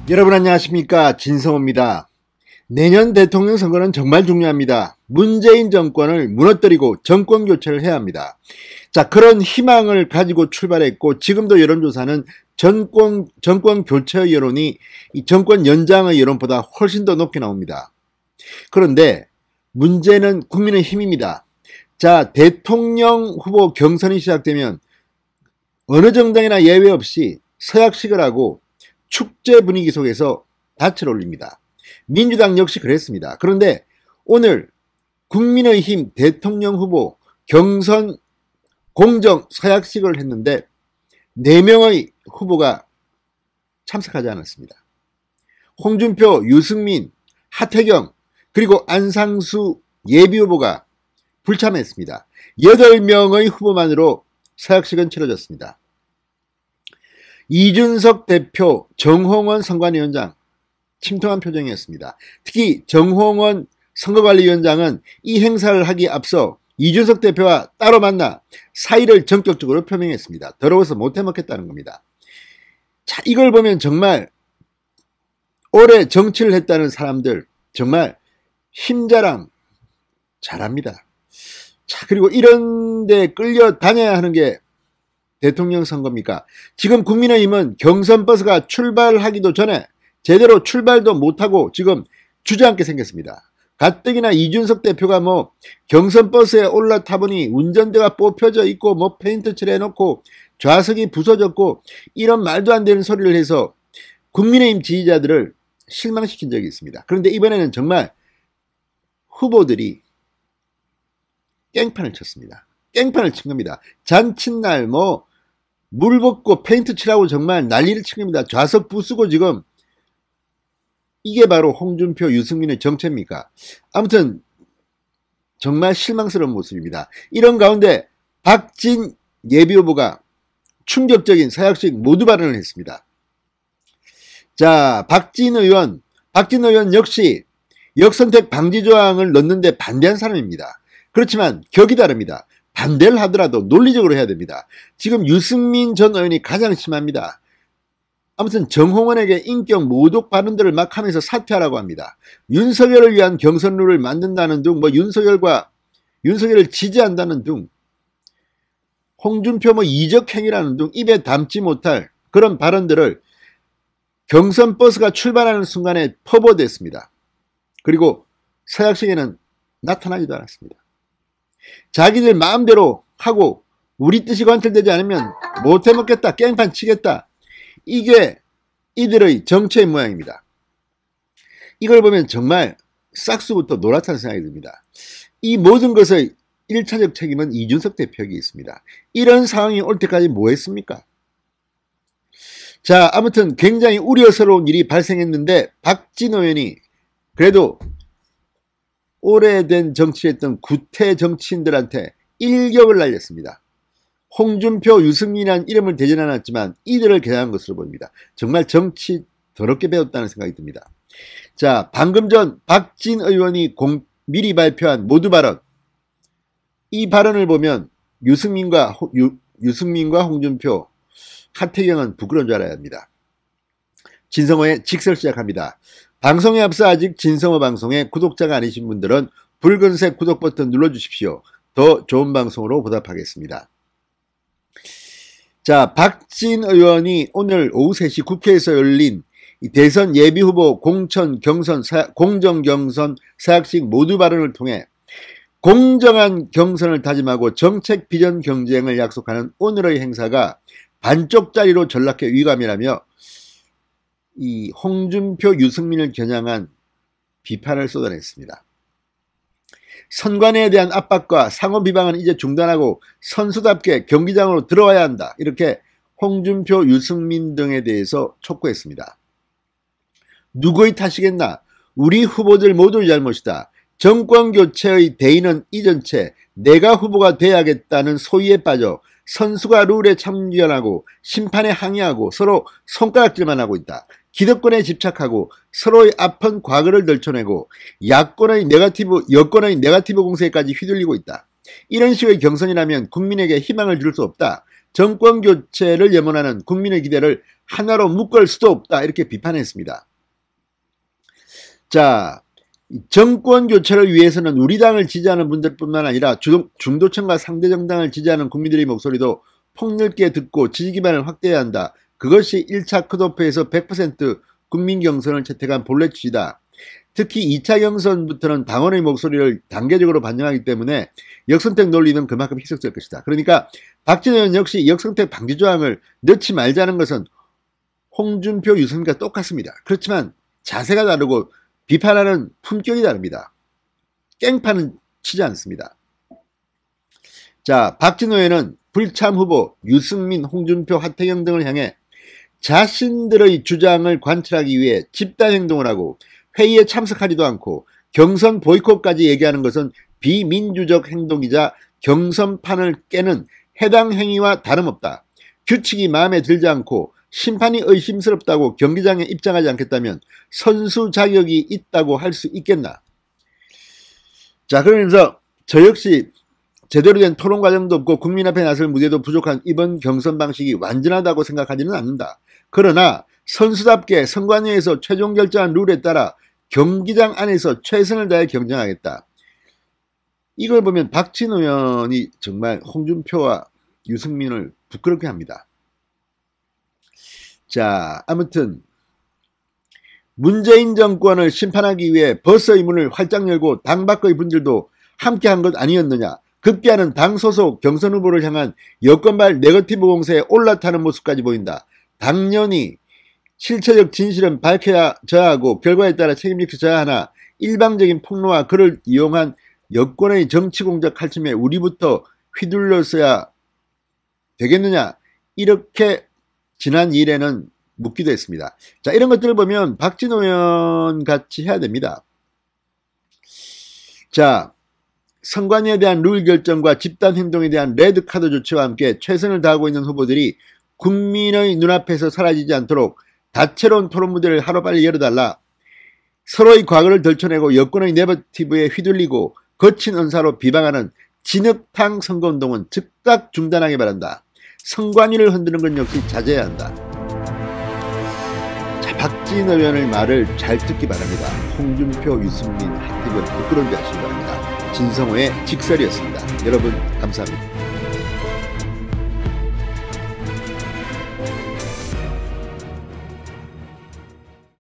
여러분 안녕하십니까, 진성호입니다. 내년 대통령 선거는 정말 중요합니다. 문재인 정권을 무너뜨리고 정권 교체를 해야 합니다. 자, 그런 희망을 가지고 출발했고 지금도 여론조사는 정권 교체의 여론이 이 정권 연장의 여론보다 훨씬 더 높게 나옵니다. 그런데 문제는 국민의힘입니다. 자, 대통령 후보 경선이 시작되면 어느 정당이나 예외 없이 서약식을 하고 축제 분위기 속에서 닻을 올립니다. 민주당 역시 그랬습니다. 그런데 오늘 국민의힘 대통령 후보 경선 공정 서약식을 했는데 4명의 후보가 참석하지 않았습니다. 홍준표, 유승민, 하태경 그리고 안상수 예비후보가 불참했습니다. 8명의 후보만으로 서약식은 치러졌습니다. 이준석 대표, 정홍원 선관위원장 침통한 표정이었습니다. 특히 정홍원 선거관리위원장은 이 행사를 하기 앞서 이준석 대표와 따로 만나 사의를 전격적으로 표명했습니다. 더러워서 못 해먹겠다는 겁니다. 자, 이걸 보면 정말 오래 정치를 했다는 사람들 정말 힘자랑 잘합니다. 자, 그리고 이런 데 끌려다녀야 하는 게 대통령 선거입니까? 지금 국민의힘은 경선버스가 출발하기도 전에 제대로 출발도 못하고 지금 주저앉게 생겼습니다. 가뜩이나 이준석 대표가 경선버스에 올라타보니 운전대가 뽑혀져 있고 페인트 칠해놓고 좌석이 부서졌고 이런 말도 안 되는 소리를 해서 국민의힘 지지자들을 실망시킨 적이 있습니다. 그런데 이번에는 정말 후보들이 깽판을 쳤습니다. 깽판을 친 겁니다. 잔칫날 물 붓고 페인트 칠하고 정말 난리를 친 겁니다. 좌석 부수고 지금 이게 바로 홍준표, 유승민의 정체입니까? 아무튼 정말 실망스러운 모습입니다. 이런 가운데 박진 예비후보가 충격적인 서약식 모두 발언을 했습니다. 자, 박진 의원 역시 역선택 방지 조항을 넣는데 반대한 사람입니다. 그렇지만 격이 다릅니다. 반대를 하더라도 논리적으로 해야 됩니다. 지금 유승민 전 의원이 가장 심합니다. 아무튼 정홍원에게 인격 모독 발언들을 막 하면서 사퇴하라고 합니다. 윤석열을 위한 경선 룰을 만든다는 둥, 윤석열을 지지한다는 둥, 홍준표 이적 행위라는 둥, 입에 담지 못할 그런 발언들을 경선 버스가 출발하는 순간에 퍼부어댔습니다. 그리고 서약식에는 나타나지도 않았습니다. 자기들 마음대로 하고 우리 뜻이 관철되지 않으면 못 해먹겠다, 깽판 치겠다. 이게 이들의 정체의 모양입니다. 이걸 보면 정말 싹수부터 노랗다는 생각이 듭니다. 이 모든 것의 1차적 책임은 이준석 대표에게 있습니다. 이런 상황이 올 때까지 뭐 했습니까? 자, 아무튼 굉장히 우려스러운 일이 발생했는데 박진 의원이 그래도 오래된 정치했던 구태 정치인들한테 일격을 날렸습니다. 홍준표, 유승민이라는 이름을 대진 않았지만 이들을 개장한 것으로 보입니다. 정말 정치 더럽게 배웠다는 생각이 듭니다. 자, 방금 전 박진 의원이 미리 발표한 모두 발언, 이 발언을 보면 유승민과 홍준표, 하태경은 부끄러운 줄 알아야 합니다. 진성호의 직설 시작합니다. 방송에 앞서 아직 진성호 방송에 구독자가 아니신 분들은 붉은색 구독 버튼 눌러주십시오. 더 좋은 방송으로 보답하겠습니다. 자, 박진 의원이 오늘 오후 3시 국회에서 열린 대선 예비후보 공천 경선 공정 경선 서약식 모두 발언을 통해 공정한 경선을 다짐하고 정책 비전 경쟁을 약속하는 오늘의 행사가 반쪽짜리로 전락해 위감이라며 이 홍준표, 유승민을 겨냥한 비판을 쏟아냈습니다. 선관위에 대한 압박과 상호 비방은 이제 중단하고 선수답게 경기장으로 들어와야 한다. 이렇게 홍준표, 유승민 등에 대해서 촉구했습니다. 누구의 탓이겠나? 우리 후보들 모두의 잘못이다. 정권 교체의 대의는 이전 채 내가 후보가 돼야겠다는 소위에 빠져 선수가 룰에 참견하고 심판에 항의하고 서로 손가락질만 하고 있다. 기득권에 집착하고 서로의 아픈 과거를 들춰내고 여권의 네거티브 공세까지 휘둘리고 있다. 이런 식의 경선이라면 국민에게 희망을 줄 수 없다. 정권 교체를 염원하는 국민의 기대를 하나로 묶을 수도 없다 이렇게 비판했습니다. 자, 정권 교체를 위해서는 우리 당을 지지하는 분들뿐만 아니라 중도층과 상대 정당을 지지하는 국민들의 목소리도 폭넓게 듣고 지지 기반을 확대해야 한다. 그것이 1차 컷오프에서 100% 국민 경선을 채택한 본래 취지다. 특히 2차 경선부터는 당원의 목소리를 단계적으로 반영하기 때문에 역선택 논리는 그만큼 희석될 것이다. 그러니까 박진영 의원 역시 역선택 방지 조항을 넣지 말자는 것은 홍준표, 유승민과 똑같습니다. 그렇지만 자세가 다르고 비판하는 품격이 다릅니다. 깽판은 치지 않습니다. 자, 박진호 의원은 불참 후보 유승민, 홍준표, 하태경 등을 향해 자신들의 주장을 관철하기 위해 집단행동을 하고 회의에 참석하지도 않고 경선 보이콧까지 얘기하는 것은 비민주적 행동이자 경선판을 깨는 해당 행위와 다름없다. 규칙이 마음에 들지 않고 심판이 의심스럽다고 경기장에 입장하지 않겠다면 선수 자격이 있다고 할 수 있겠나. 자, 그러면서 저 역시 제대로 된 토론 과정도 없고 국민 앞에 나설 무대도 부족한 이번 경선 방식이 완전하다고 생각하지는 않는다. 그러나 선수답게 선관위에서 최종 결정한 룰에 따라 경기장 안에서 최선을 다해 경쟁하겠다. 이걸 보면 박진호 의원이 정말 홍준표와 유승민을 부끄럽게 합니다. 자, 아무튼 문재인 정권을 심판하기 위해 버스의 문을 활짝 열고 당 밖의 분들도 함께한 것 아니었느냐. 급기야는 당 소속 경선 후보를 향한 여권발 네거티브 공세에 올라타는 모습까지 보인다. 당연히 실체적 진실은 밝혀져야 하고 결과에 따라 책임지켜져야 하나 일방적인 폭로와 그를 이용한 여권의 정치공작 칼춤에 우리부터 휘둘렀어야 되겠느냐. 이렇게 지난 2일에는 묻기도 했습니다. 자, 이런 것들을 보면 박진호 의원 같이 해야 됩니다. 자, 선관위에 대한 룰 결정과 집단 행동에 대한 레드카드 조치와 함께 최선을 다하고 있는 후보들이 국민의 눈앞에서 사라지지 않도록 다채로운 토론 무대를 하루빨리 열어달라. 서로의 과거를 덜쳐내고 여권의 네거티브에 휘둘리고 거친 언사로 비방하는 진흙탕 선거운동은 즉각 중단하기 바란다. 선관위를 흔드는 건 역시 자제해야 한다. 자, 박진호 의원의 말을 잘 듣기 바랍니다. 홍준표, 유승민, 하태경 부끄러운 게 하시기 바랍니다. 진성호의 직설이었습니다. 여러분 감사합니다.